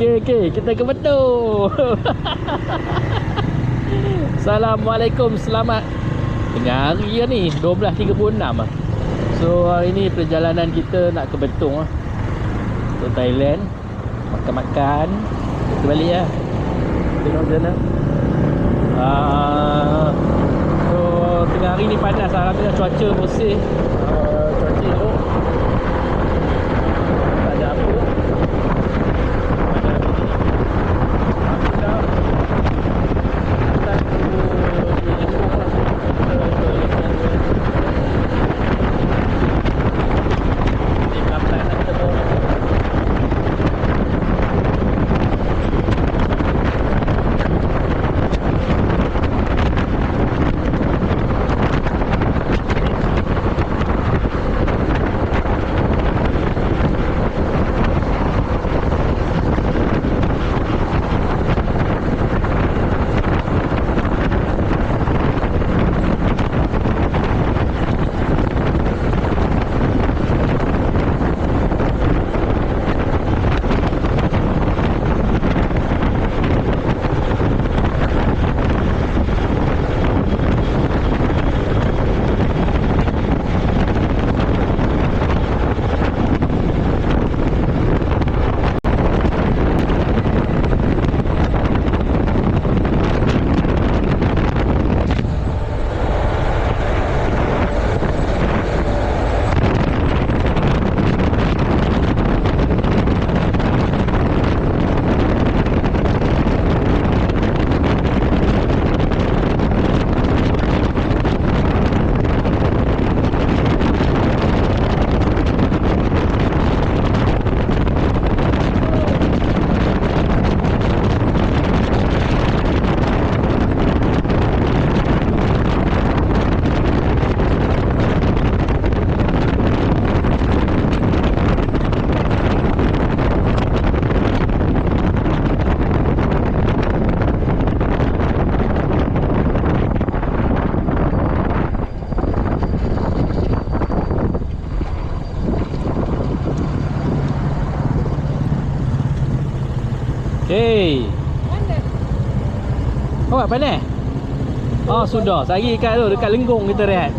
Okey, kita ke Bedok. Assalamualaikum, selamat tengah hari ni 12.36 lah. So hari ni perjalanan kita nak ke Betong lah, ke Thailand. Makan-makan, kita balik lah. Tengok macam mana. So tengah hari ni panas lah. Alhamdulillah cuaca bersih, cuaca elok, tak ada apa. Hey. Mana? Awak panas? Oh sudah, sehari kat tu, dekat Lenggong kita rehat.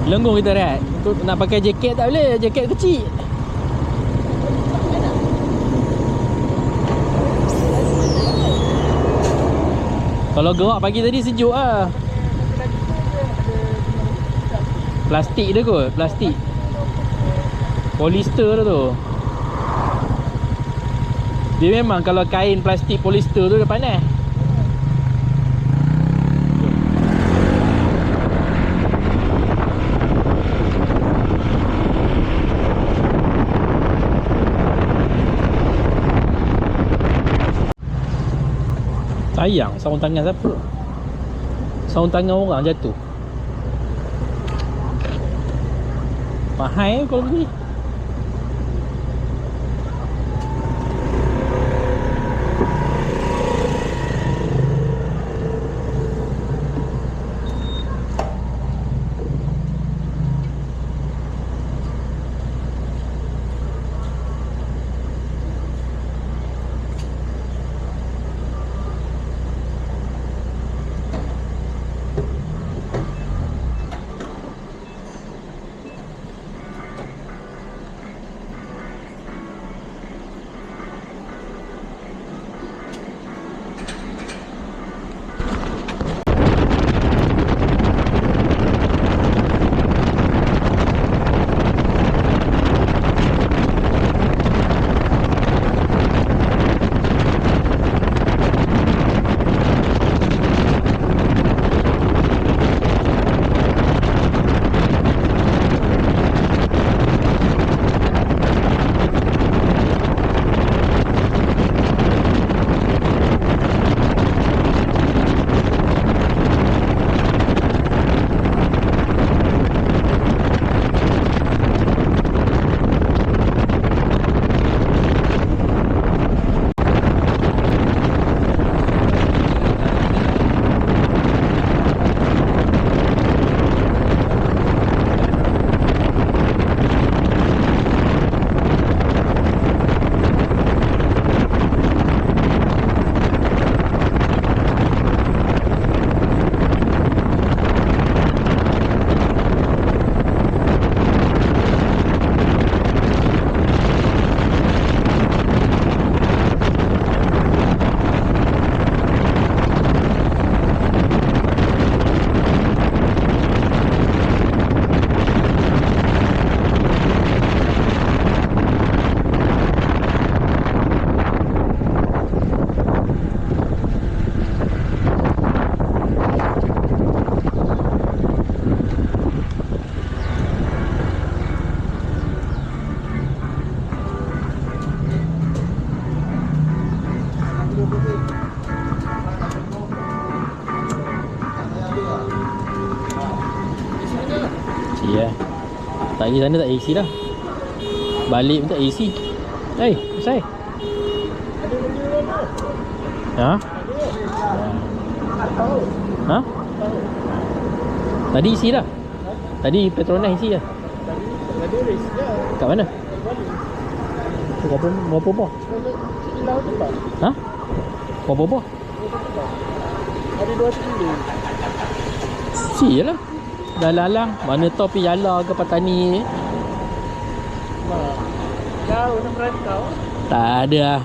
Lenggong kita rehat. Tu nak pakai jaket tak boleh, jaket kecil. Kalau gerak pagi tadi sejuk lah. Plastik dia kot, plastik. Polister tu. Dia memang kalau kain plastik polister tu dia panas. Sayang sarung tangan siapa? Sarung tangan orang jatuh. Mahal kalau beli. Ya. Tak pergi sana tak AC dah. Balik pun tak AC. Hei, selesai. Ha? Ha? Tadi isi dah. Tadi Petronas isi dah. Kat mana? Berapa boh? Ha? Berapa boh? Ada 2 kilo. Si je lah. Dah lalang. Mana tahu pergi Yala ke Patani. Jauh nak merantau. Tak ada lah.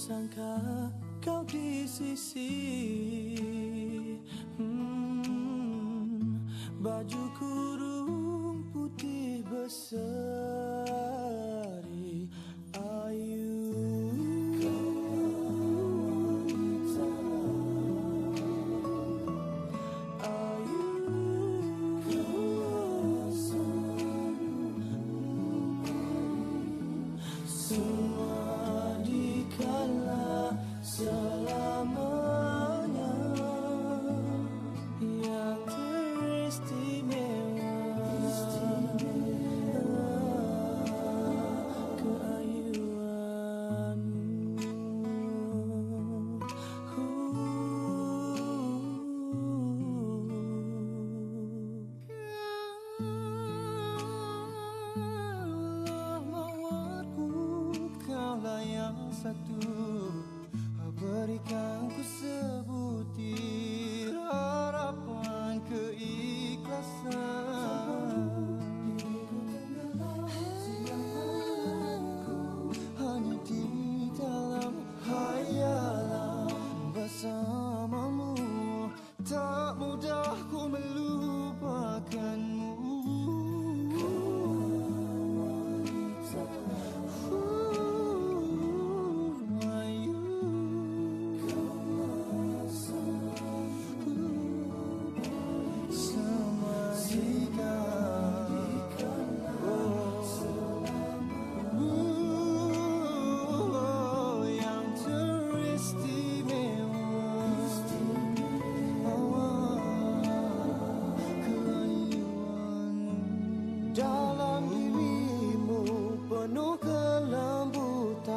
sangka kau di sisi. Baju kurung putih berseri ayu. Berikan ku sebutir harapan keikhlasan. Hanya di dalam hayalan bersamamu, tak mudah ku melupakanmu. Dalam dirimu penuh kelembutan,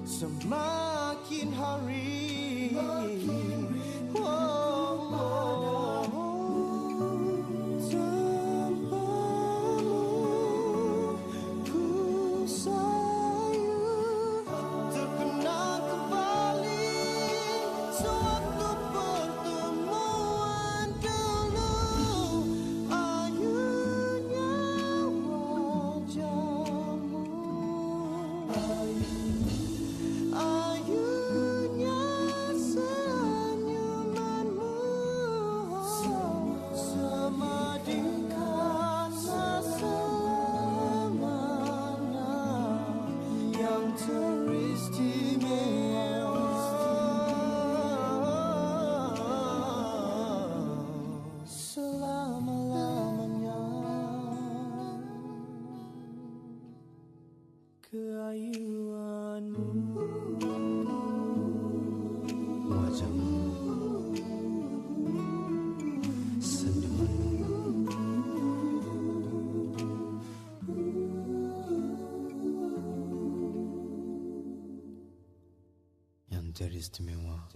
semakin hari tanpamu ku sayu, terkenang kembali sewaktu pertemuan dulu. Ayunya senyumanmu semadikan selamanya yang teristimewa. Selama-lamanya keayuanmu. Wajahmu, senyumanmu, yang teristimewa.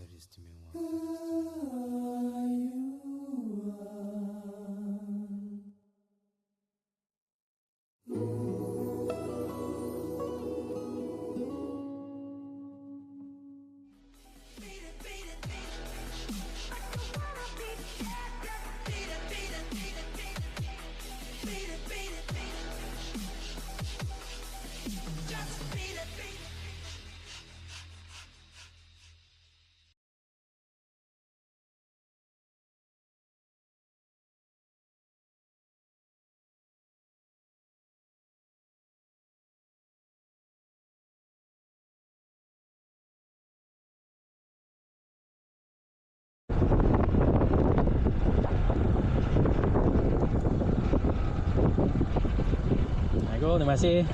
Terima kasih.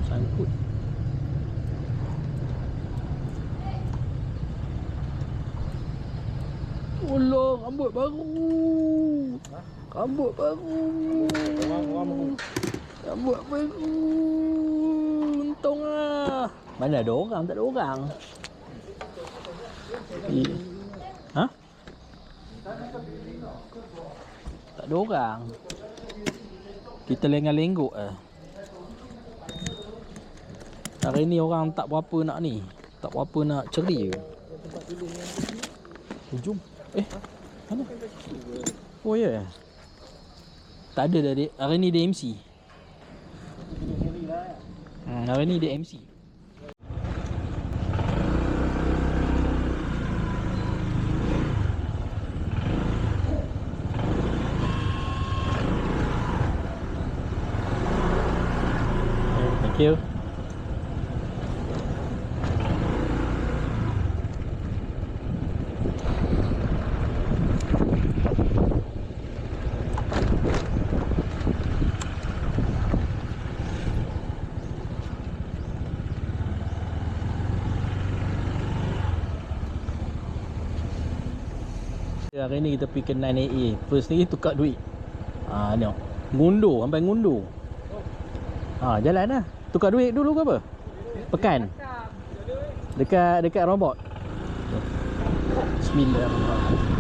Sangkut. Allah, rambut baru. Rambut baru. Rambut baru. Untung lah. Mana ada orang? Tak ada orang. Ha? Tak ada orang. Kita lengang-lenggok Hari ni orang tak berapa nak ni. Tak berapa nak ceria. Jom. Mana? Oh ya. Yeah. Tak ada dah dia. Hari ni dia MC. Hari ni dia MC. Thank you. Hari ni kita pergi ke 9AA. First ni tukar duit. Tengok. Ngundur, sampai ngundur. Jalan lah. Tukar duit dulu ke apa? Pekan. Dekat robot. Bismillahirrahmanirrahim.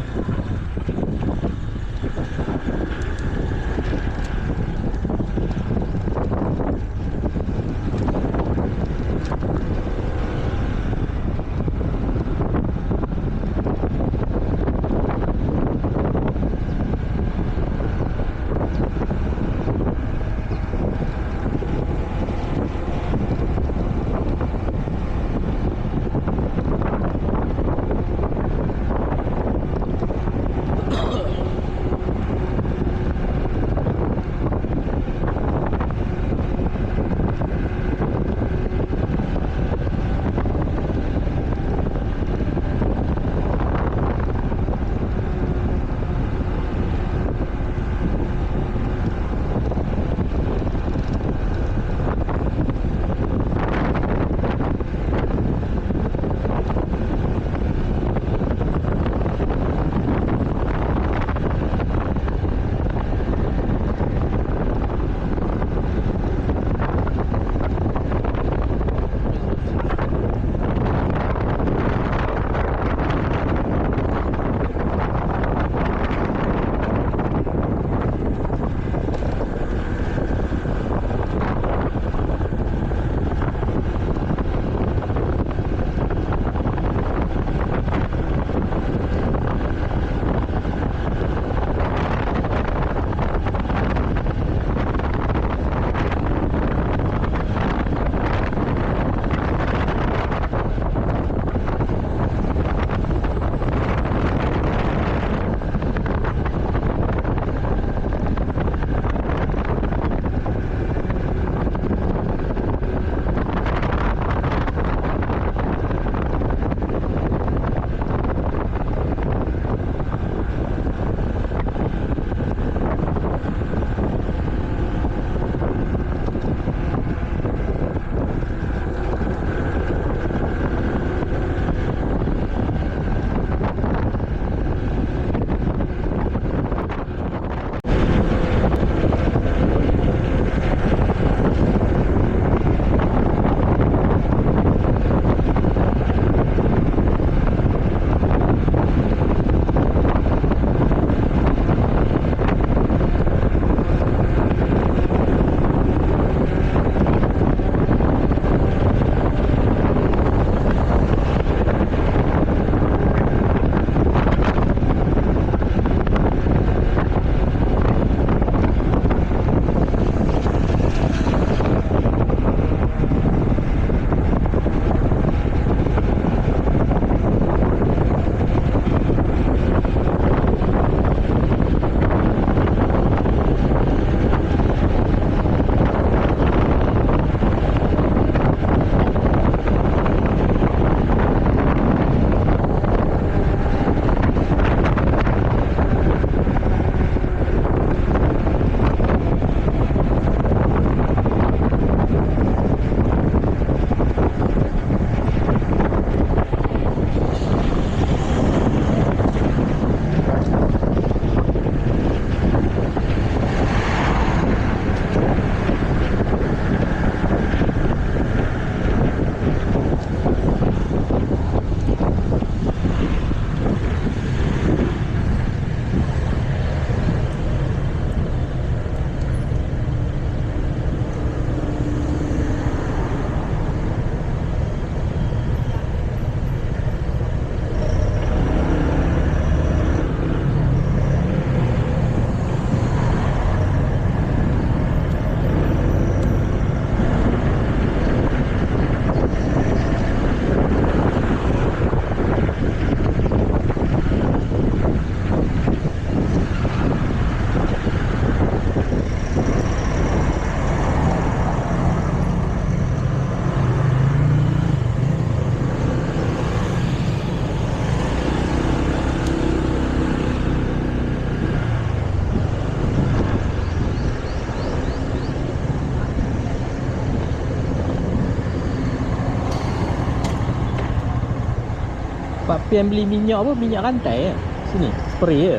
Pak Pian beli minyak apa? Minyak rantai ya? Sini, spray ya.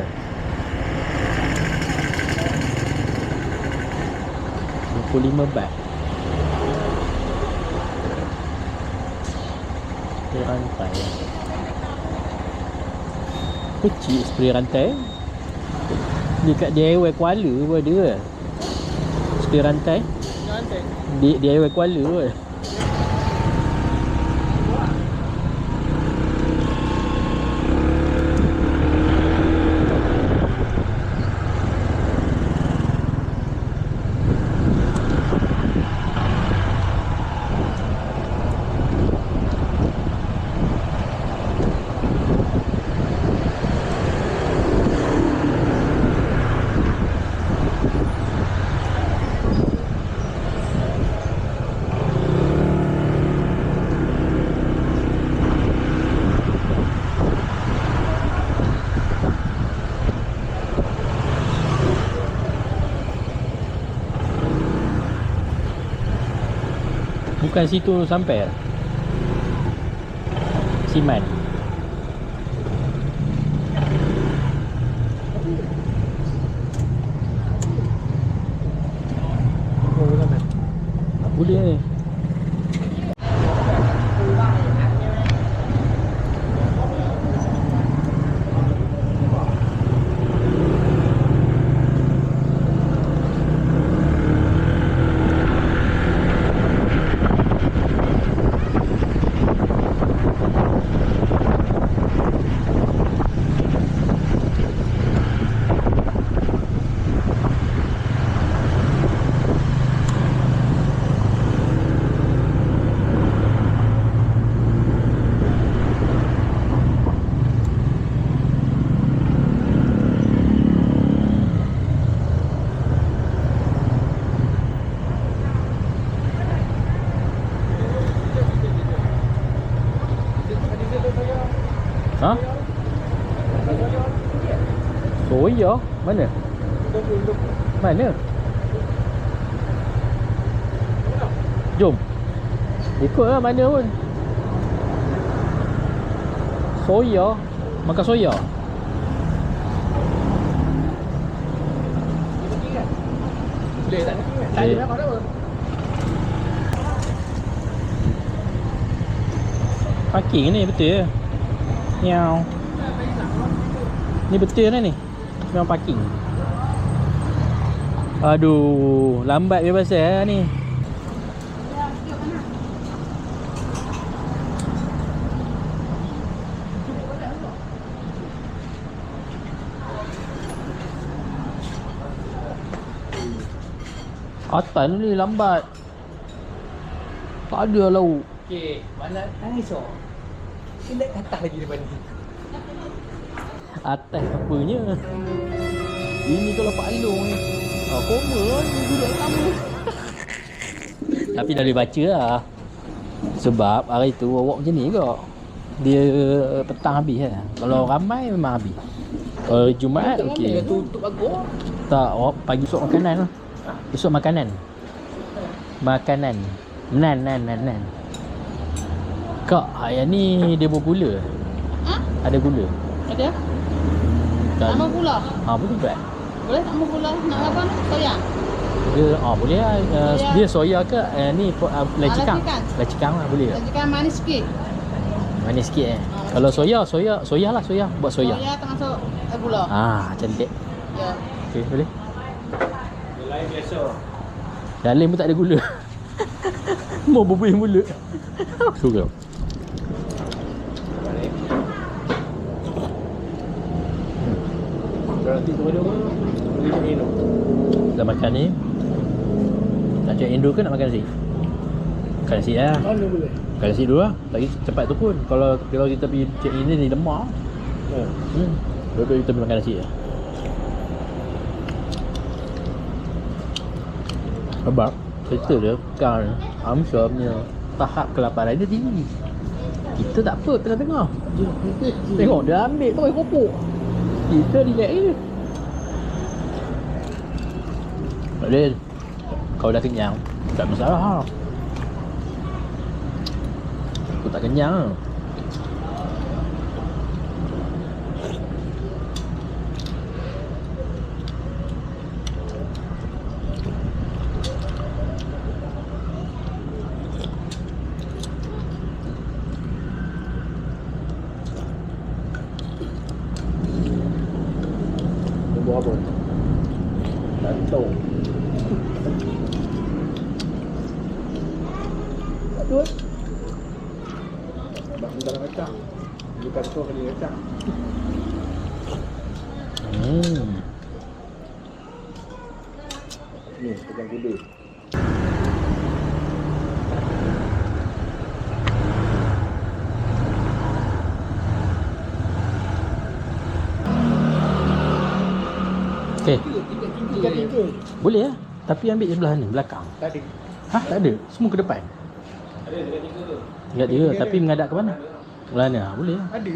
25 baht. Spray rantai. Kecil spray rantai. Dekat DIY Kuala pun ada. Spray rantai. Rantai. DIY Kuala pun. Bukan situ sampai lah. Siman. Boleh ni. Ha? Soya? Mana? Mana? Jom. Ikutlah mana pun. Soya. Makan soya. Boleh tak? Tak ada nak apa? Parking ni betul ya? Miau. Ni betul lah ni. Memang parking. Aduh, lambat dia pasal ni. Atas ni lambat. Tak ada lauk. Okey, mana nangis oh. Kita atas lagi depan ni. Atas apanya? Ini kalau Pak Long ni. Koma lah ni budak lama. Tapi dah boleh baca lah. Sebab hari tu awak macam ni ke? Dia petang habis lah. Kalau ramai memang habis. Kalau Jumaat okey. Tutup agak. Tak, awak pagi esok makanan lah. Esok makanan. Makanan. Nan. Kak, yang ni dia bergula. Ha? Ada gula. Ada? Tak. Tambah gula. Betul tak? Boleh tambah gula? Nak apa nak? Soya? Dia boleh lah. Soya. Dia soya ke ni lecikang. lecikang. Lecikang lah boleh tak? Jika manis sikit. Manis sikit eh. Kalau soya lah soya. Buat soya. Soya termasuk gula. Cantik. Ya. Okey, boleh. Yang lain biasa. Yang lain pun tak ada gula. Mau berbuih mulut. Suka. Berarti kepada apa? Boleh cek Indo. Dah makan ni. Nak cek Indo ke nak makan nasi? Makan nasi lah. Mana boleh? Makan nasi dulu lah. Lagi cepat tu pun. Kalau kita pergi cek ini ni lemak. Dua-dua kita pergi makan nasi lah. Sebab cerita dia kan Amsyar punya tahap kelaparan dia tinggi. Kita tak apa tengah-tengah. Tengok dia ambil tu kopok. Kita relax je. Tak ada. Kau dah kenyang, tak masalah ha. Aku tak kenyang. tu. Sebab kita nak kacang. Bukan tu kali kacang. Ni kacang kuda. Okay. Tiga. Boleh lah. Tapi ambil sebelah ni, belakang. Tak ada. Hah? Tak ada? Semua ke depan? Tingkat tiga. Tapi menghadap ke mana? Belah ni lah. Boleh lah. Ada.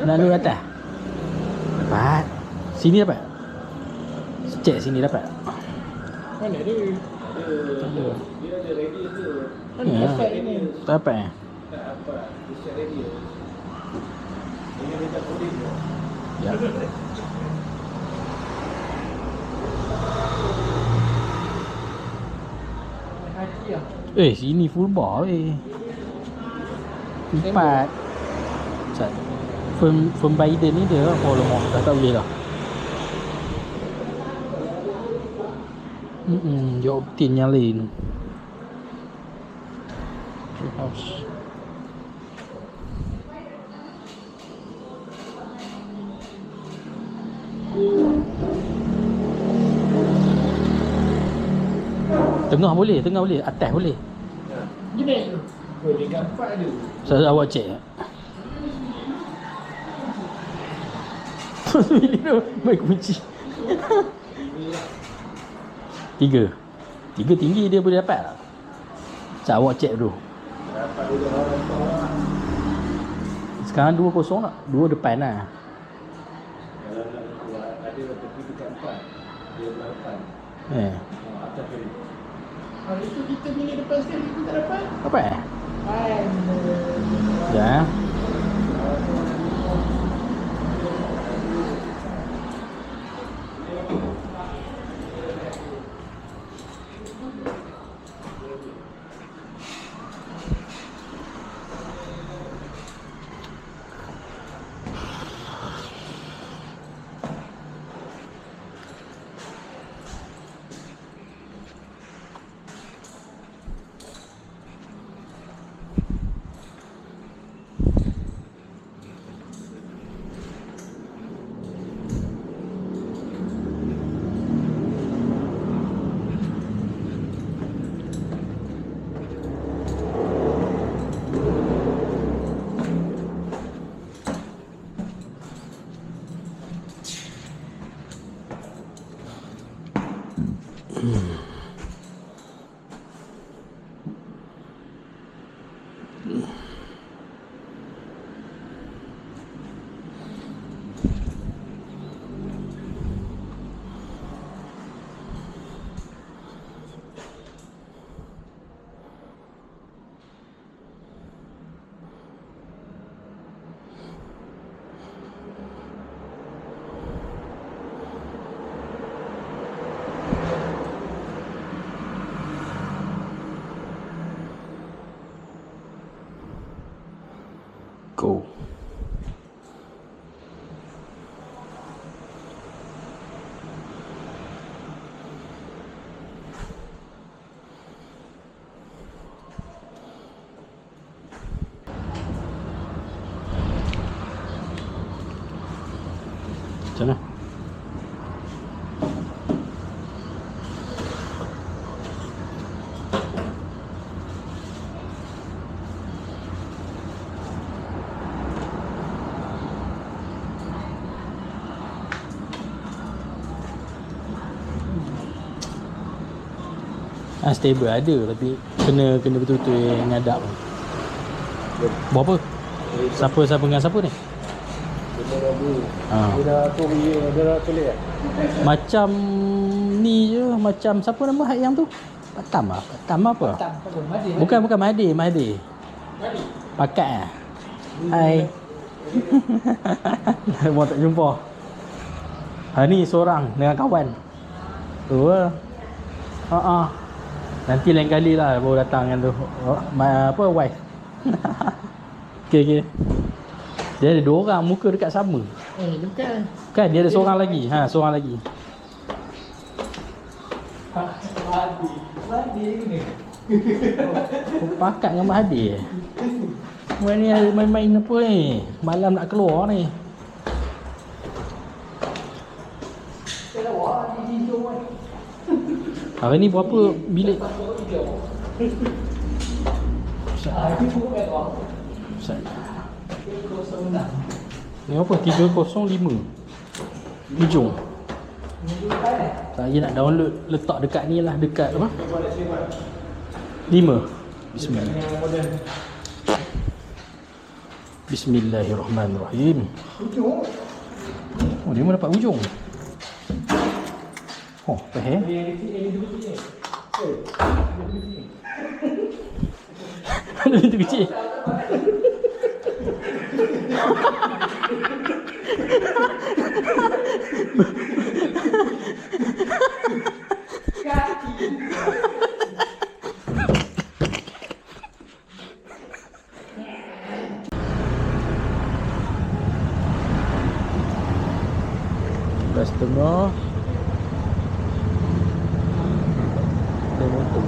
Nak naik atas? Dapat. Sini dapat? Cek sini dapat? Mana ada? Ada. Mana Ya. dapat ni? Tak dapat eh? Ya. Haji lah. Sini full bar Empat. Firm Biden ni dia kalau mau dah tak boleh lah. Dia optin yang lain. House. Tengah boleh, atas boleh. Gini tu. Boleh gambar ada. Saya awak cek. Ini tu main kunci. Tiga tinggi dia boleh dapat tak? Saya awak cek dulu. Sekarang 2-0 tak? 2 depan lah. Hari tu kita minit depan sekali pun tak dapat. Apa Ya. Go. Macam mana? Stable ada tapi kena betul-betul ngadap. Buat apa? Siapa dengan siapa ni? Dia dah tulis Macam ni je, macam siapa nama hak yang tu? Patam apa? Bukan Mahathir. Pakat ah. Hai. Mau tak jumpa. Ni seorang dengan kawan. Tu lah. Nanti lain kali lah baru datang dengan tu. Wife. Okay. Dia ada 2 orang muka dekat sama. Bukan. Kan dia ada seorang lagi. Seorang lagi. Madi ni. Kau pakat dengan Mahathir. Main ni main-main apa ni? Malam nak keluar ni. Hari ni berapa bilik? Ustaz. Ni apa? 305 Hujung. Saya nak download, letak dekat ni lah, dekat apa? 5. Bismillah. Bismillahirrahmanirrahim. Oh, dia mana dapat hujung? Oh, apa Mana itu kecil? Setengah dan motor.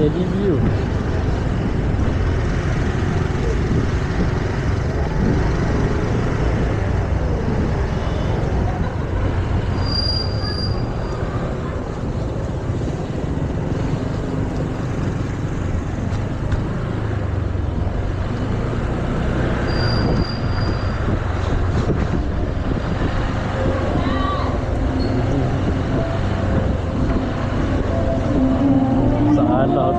Sandy View. Salah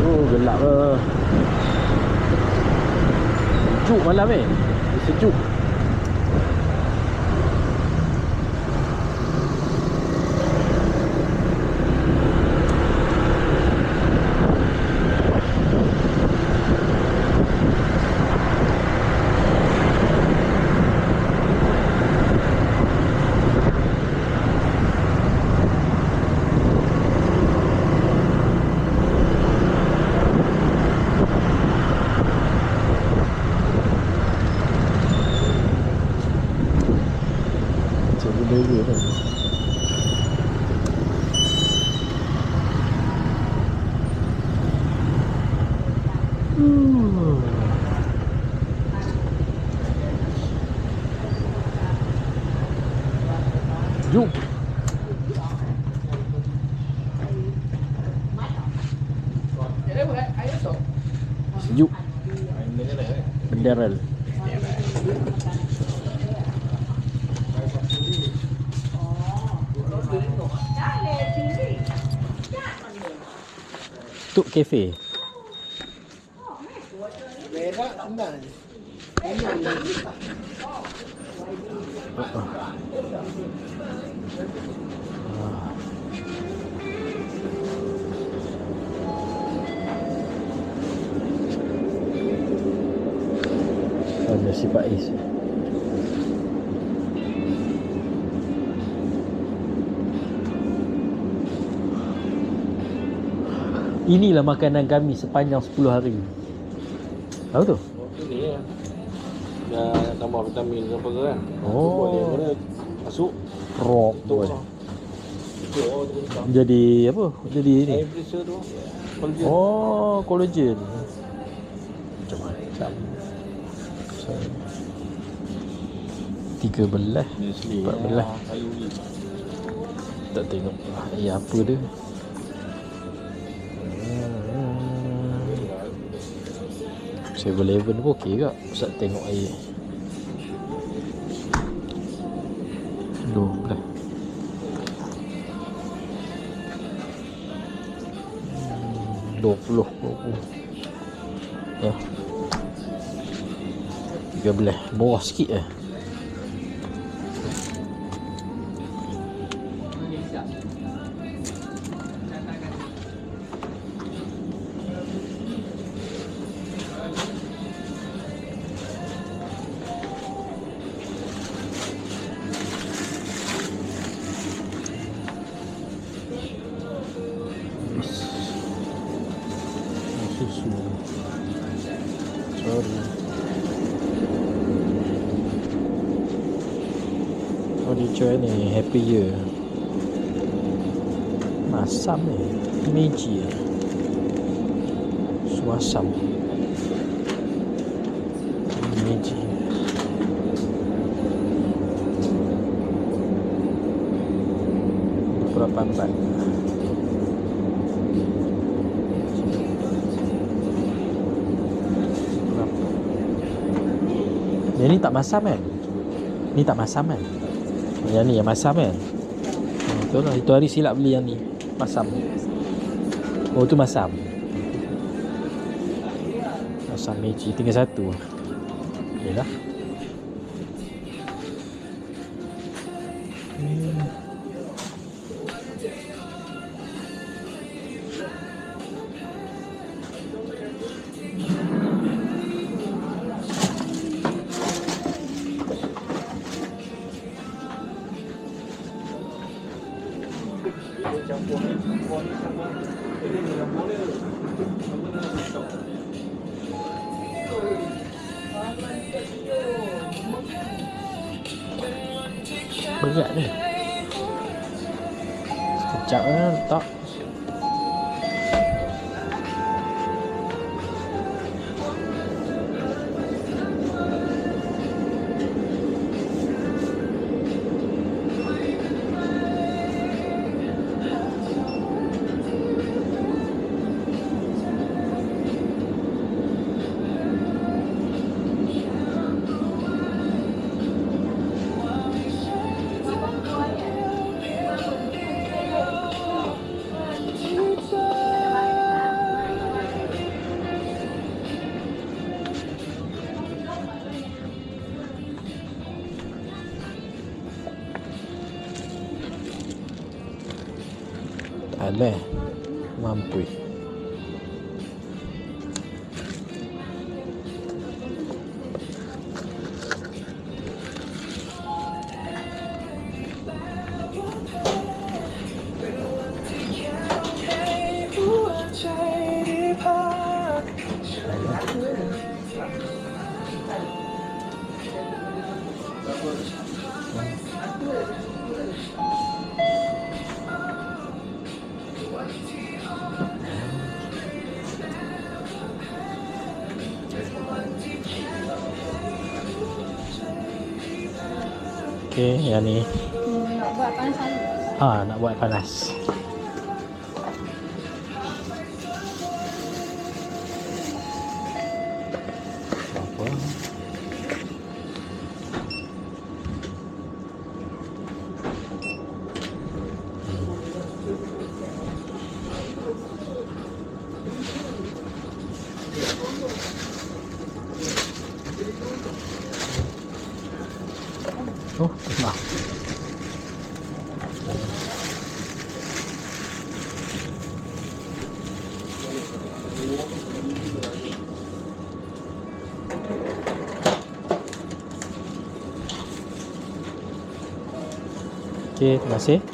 tu gelap ke. Sejuk malam ni. Sejuk. Jom. Sejuk. Benderal. Tuk Cafe. Berak senang. Nasi Faiz. Inilah makanan kami sepanjang 10 hari. Tahu tu? Ini ya. Dah tambah vitamin apa ke kan. Oh. Boleh kena masuk Rock tu. boleh. Jadi apa? Jadi ni. Air pressure tu. Collagen. Oh, collagen. Macam-macam. 13 Nestle. 14. Kayu ni. Tak tengok apa dia. Seven-Eleven pun okey ke? Ustaz tengok air 12. Ya. 13. Murah sikit . Susu. Sorry. Oh, dia jual ni Happy Year. Masam ni Meiji. Suasam Meiji. Berapa empat? Yang ni tak masam kan? Ni tak masam kan? Yang ni yang masam kan? Betul lah. Itu hari silap beli yang ni. Masam. Oh tu masam. Masam Meiji. Tinggal satu. Okey lah. Berat ni. Sekejap letak. Alah, mampu. Okey, yang ni. Nak buat panas. Nak buat panas. Apa? Oh, maaf. Okey, terima kasih.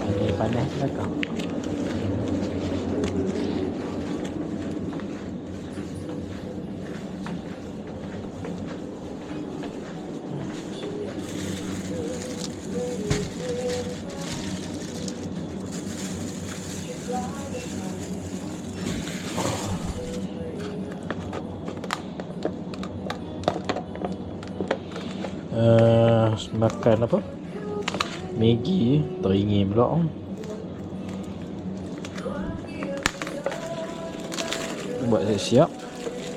Ini panas lah kau. Makan apa? Maggi teringin pula. Buat siap-siap.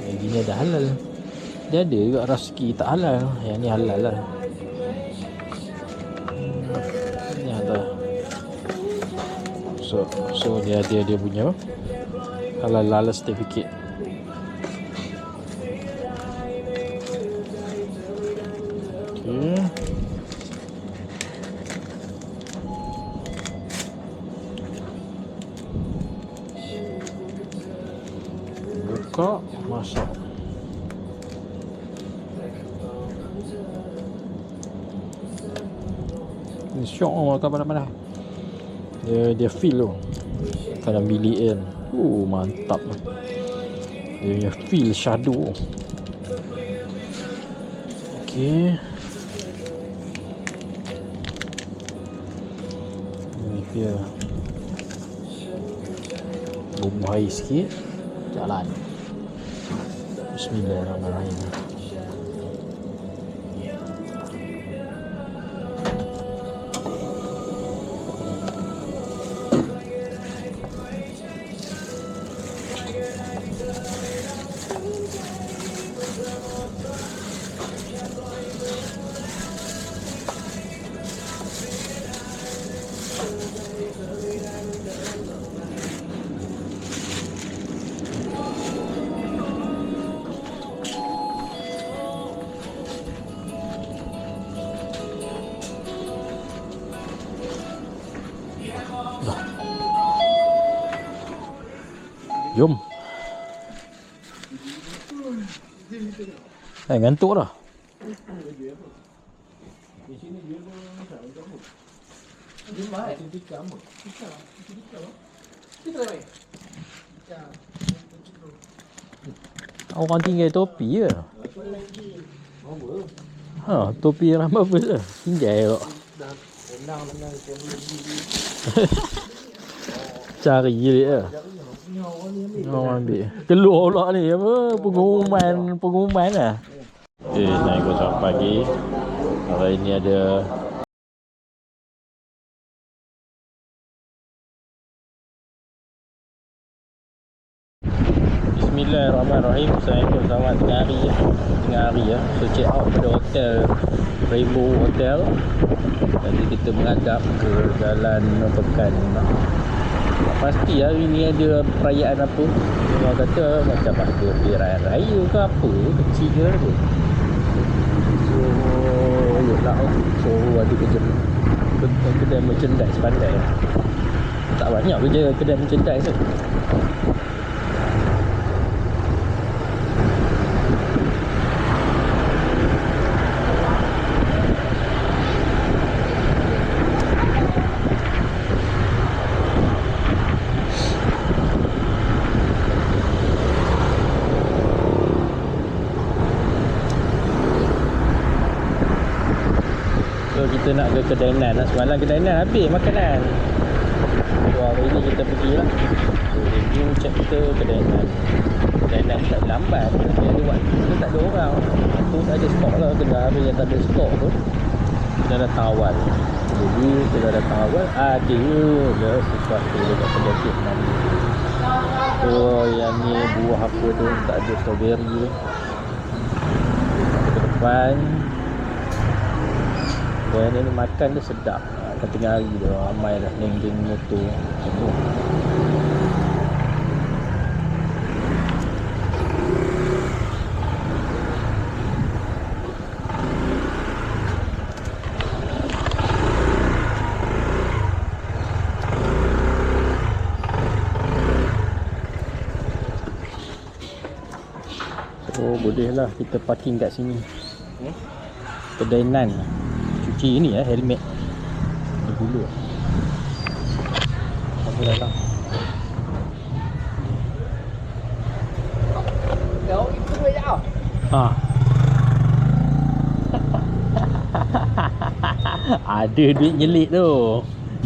Maggi ni dah halal. Dia ada juga rezeki tak halal. Yang ni halal lah. Ni ada. So dia punya halal certificate. Okay. Buka, masak. Ni syok makan panas-panas. Dia feel tu dalam bilik kan. Mantap. Dia punya feel shadow. Okey. Ni dia. Bumbu air sikit. Jalan. Bismillahirrahmanirrahim. Jom. Ngantuk dah. Orang tinggal topi ke? Topi yang apa je? Tinggal kok. Cari je dia. Ambil. Keluar pula ni apa? Pengumuman lah. Okay, naik kosong pagi. Hari ni ada Bismillahirrahmanirrahim. Assalamualaikum, selamat tengah hari ya. So check out pada hotel Rainbow Hotel. Jadi kita menghadap ke Jalan Pekan. Pasti hari ni ada perayaan apa. Orang kata macam ada raya ke apa, kecil ke apa. So yolah. So ada kedai merchandise pandai. Tak banyak kerja kedai merchandise tu. Kita nak ke kedai nan. Semalam kedai nan habis makanan. So hari ni kita pergi lah. So review chapter kedai nan. Dan nak tak lambat. Dia ada waktu tu tak ada orang. Tu tak ada stok lah. Kendaraan yang tak ada stok tu kita datang awal. Jadi kita datang awal ada je sesuatu dekat penyakit nanti. Oh yang ni buah apa tu tak ada strawberry tu. Ke depan. Dan ni makan tu sedap. Kat tengah hari tu ramai dah geng-geng motor. Oh boleh lah kita parking kat sini. Kedai nan. Cuci ni helmet. Ni dulu. Apa datang? Đâu, itu duit tau. Ha. Ada duit nyelit tu.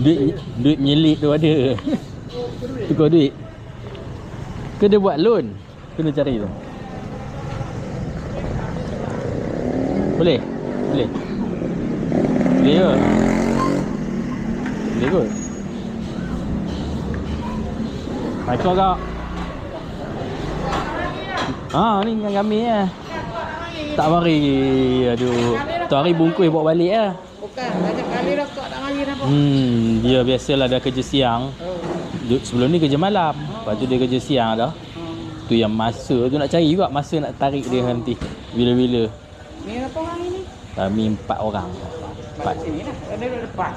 Duit nyelit tu ada. Tukar duit. Ke dia buat loan? Kena cari tu. Boleh? Boleh? Boleh ke? Boleh kot? Assalamualaikum kak. Ni yang kami lah. Tak mari. Aduh. Tu hari bungkus bawa balik lah. Bukan, banyak kali rokok tak mari apa. Dia biasalah dah kerja siang. Sebelum ni kerja malam. Lepas tu dia kerja siang dah. Tu yang masa tu nak cari juga. Masa nak tarik dia nanti. Bila-bila. Ni berapa orang ini? Kami 4 orang. 4. Sini lah, ada depan.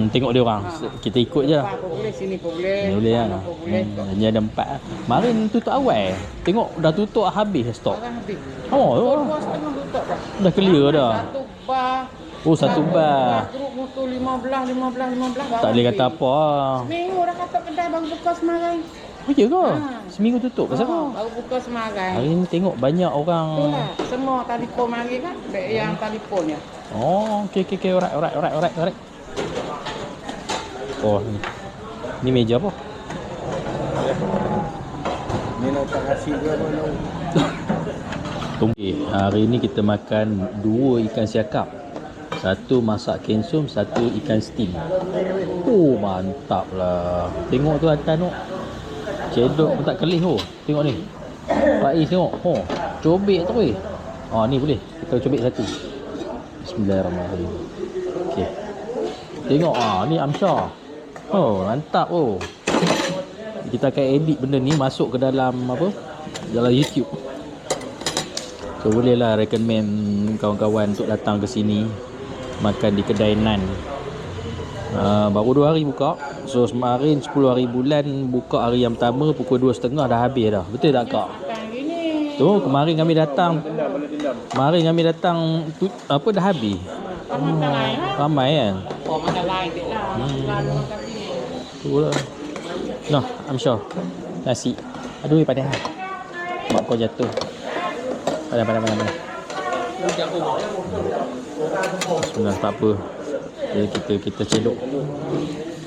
Tengok dia orang. Kita ikut je. Depan pun boleh, sini pun boleh. Ni boleh kan? Sana pun boleh. Ni ada 4 lah. Kemarin tutup awal. Tengok dah tutup habis stok. Sekarang habis. Oh, Dua setengah tutup dah. dah clear dah. Satu bar. Oh, satu bar. Grup motor 15. Tak boleh kata apa lah. Seminggu dah kata kedai baru buka semarai. Oh, ya ke? Seminggu tutup pasal apa? Baru buka semarai. Hari ni tengok banyak orang. Itulah, semua telefon mari kan. Baik yang telefonnya. Oh, okey. Alright. Oh, ni. Ni meja apa? Ni nak tak kasih ke apa nak? Okay, hari ni kita makan 2 ikan siakap. Satu masak kensum, satu ikan steam. Oh, mantap lah. Tengok tu atas tu. Cedok pun tak kelih tu. Tengok ni. Pak Is tengok. Oh, cobek tu weh. Ni boleh. Kita cobek satu. Bismillahirrahmanirrahim. Okey. Tengok ni Amsyar. Oh, mantap oh. Kita akan edit benda ni masuk ke dalam apa? Dalam YouTube. So bolehlah recommend kawan-kawan untuk datang ke sini makan di kedai nan. Baru 2 hari buka. So kemarin 10 hari bulan buka hari yang pertama pukul 2.30 dah habis dah. Betul tak kak? Tu kemarin kami datang. Kemarin kami datang apa dah habis. Ramai kan? Oh, makan lain dia lah. Lalu makan sini. Tu lah. Noh, Amsyar. Nasi. Aduh, panas. Mak kau jatuh. Panas. Bismillah, tak apa. Jadi kita cedok.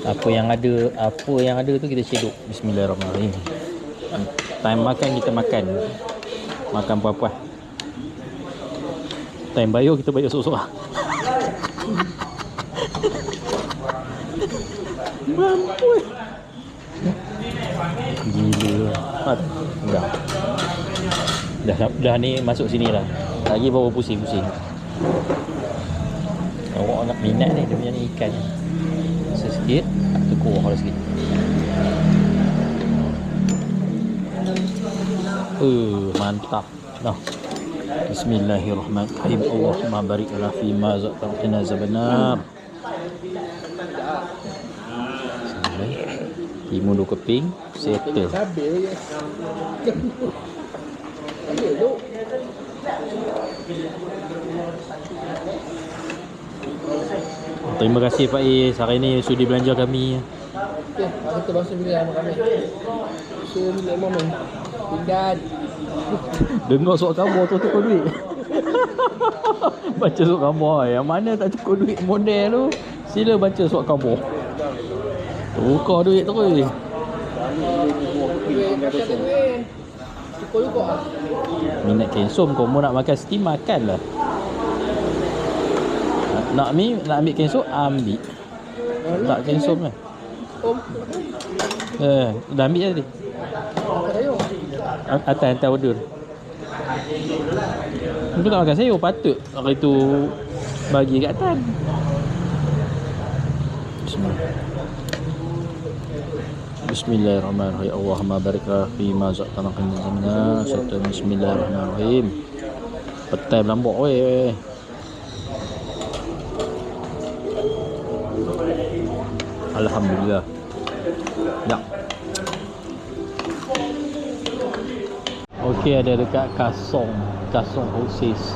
Apa yang ada tu kita cedok. Bismillahirrahmanirrahim. Time makan kita makan. Makan puas-puas. Time bayar kita bayar sorok-sorok. Mampus. Gila. Dah ni masuk sini lah. Lagi bawa pusing-pusing. Awak nak minat ni dia punya ni ikan. Sikit, tekuk kalau sikit. Mantap. Nah. Bismillahirrahmanirrahim. Allahumma barik lana fi ma razaqtana zabanar. Timun 2 keping, settle. Terima kasih Pak Is. Hari ni sudi belanja kami. Okey, kita bahasa bila sama kami. So milik momen. Pinggan. Dengar suara khabar tu cukup duit. Baca surat khabar. Yang mana tak cukup duit model tu, sila baca surat khabar. Tukar duit terus. Cukup juga lah. Minat kensum, kau mau nak makan steam makan lah. Nak ambil kensum, ambil. Tak kensum lah. Om, Dah ambil tadi. makan sayur. Hantar order. Aku tak makan sayur, patut hari tu bagi kat Tan. Bismillahirrahmanirrahim. Allahumma bariklah fi ma zaqtana qinna. Bismillahirrahmanirrahim. Petai berlambak weh. Alhamdulillah. Ya. Okey, ada dekat Kasong Oasis.